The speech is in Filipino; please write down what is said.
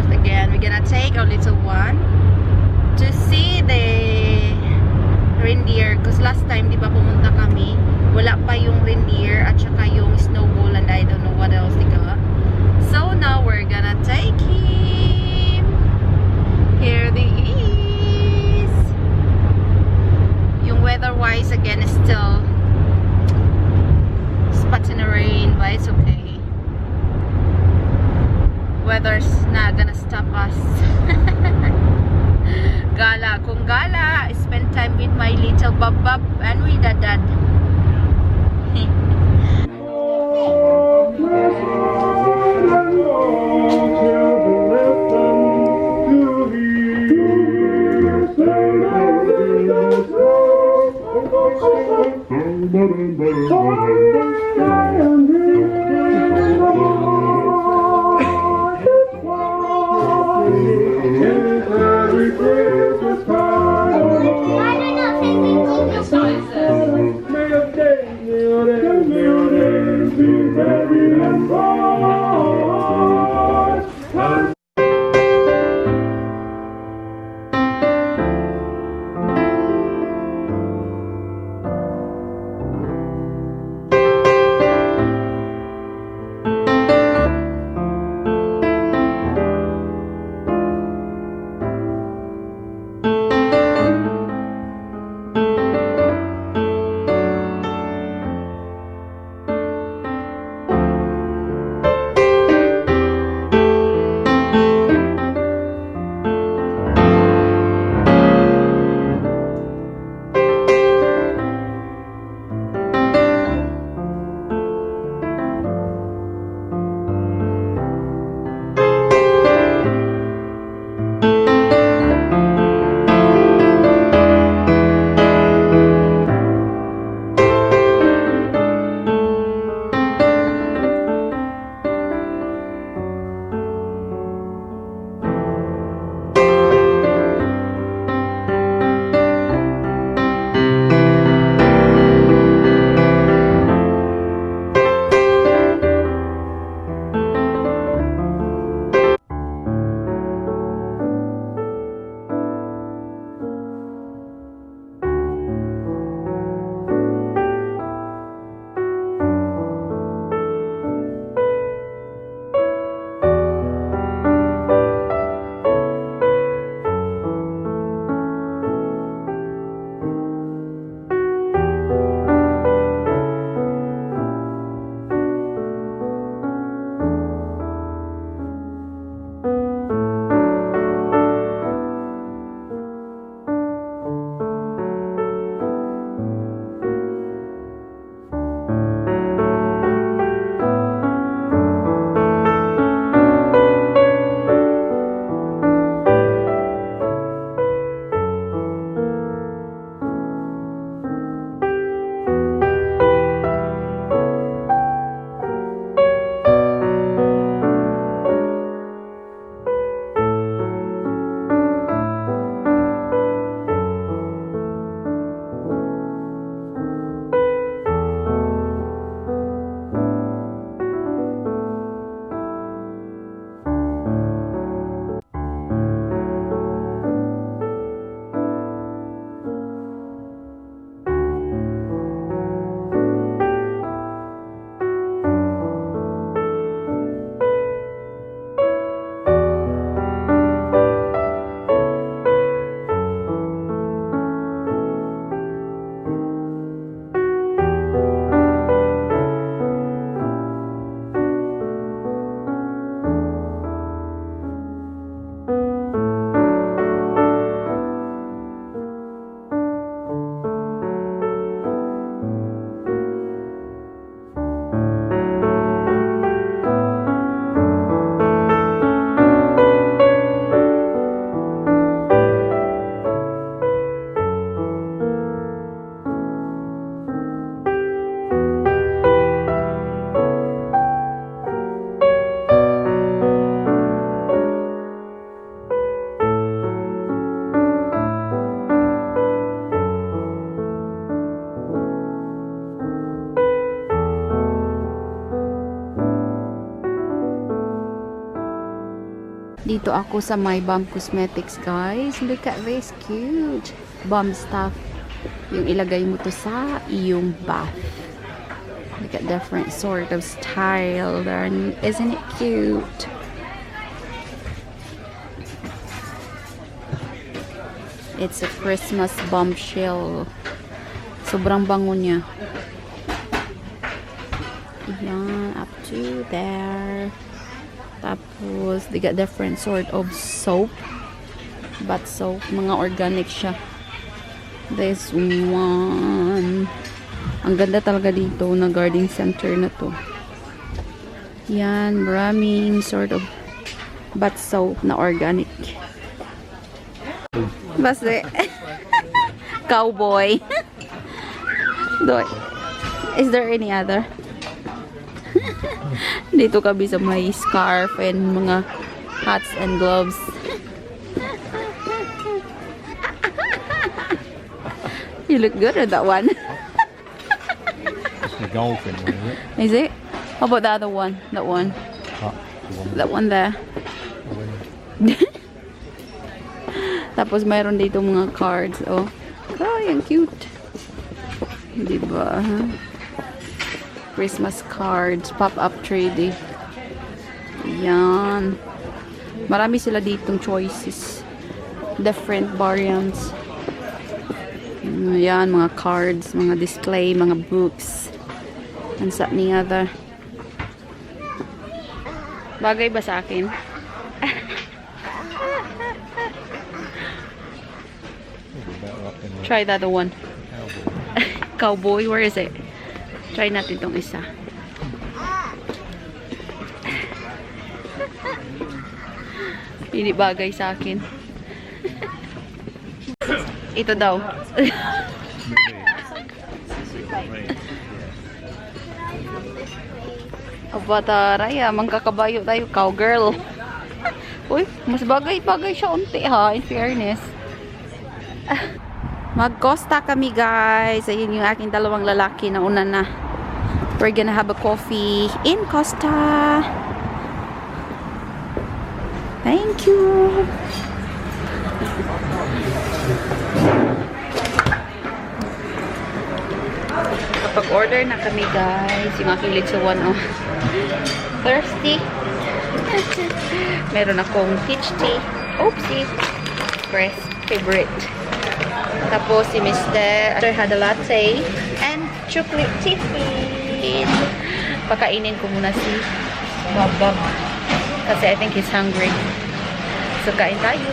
Again, we're gonna take our little one to see the reindeer because last time di ba pumunta kami wala pa yung reindeer at saka yung snowball and I don't know what else di ka. So now we're gonna take him. Here he is. Yung weather wise again is still spots in the rain but it's okay. Weather's not gonna stop us. Gala, kung gala, spend time with my little bub and with dad. Nandito ako sa My Balm Cosmetics, guys. Look at this, cute. Balm stuff. Yung ilagay mo to sa iyong bath. Look at different sort of style there. Isn't it cute? It's a Christmas bombshell. Sobrang bango niya. Yan, up to there. Tapos, they got different sort of soap. Bath soap. Mga organic siya. This one. Ang ganda talaga dito na garden center na to. Yan, maraming sort of bath soap na organic. Basta, cowboy. Is there any other? Dito kami sa may scarf and mga hats and gloves. You look good with that one. It's the golfing one, is it? Is it? How about the other one? That one. That one there. Tapos mayroon dito mga cards. Oh, ay, ang cute. Diba? Christmas cards, pop-up trading. Yan. Marami sila ditong choices. Different variants. Yan, mga cards, mga display, mga books. And something other. Bagay ba sa akin? Try the other one. Cowboy, where is it? Try natin tong isa. Hindi bagay sa akin. Ito daw. Aba taray, mangkakabayo tayo, cowgirl. Uy, mas bagay-bagay siya unti ha, in fairness. Mag-Costa kami, guys. Ayun yung aking dalawang lalaki na una na. We're gonna have a coffee in Costa. Thank you. Kapag-order na kami, guys. Yung aking litsuwan, oh. Thirsty. Meron akong peach tea. Oopsie. Express. Favorite. Tapos si Mr. had a latte and chocolate tiffin. Pakainin ko muna si Bob kasi I think he's hungry. So kain tayo.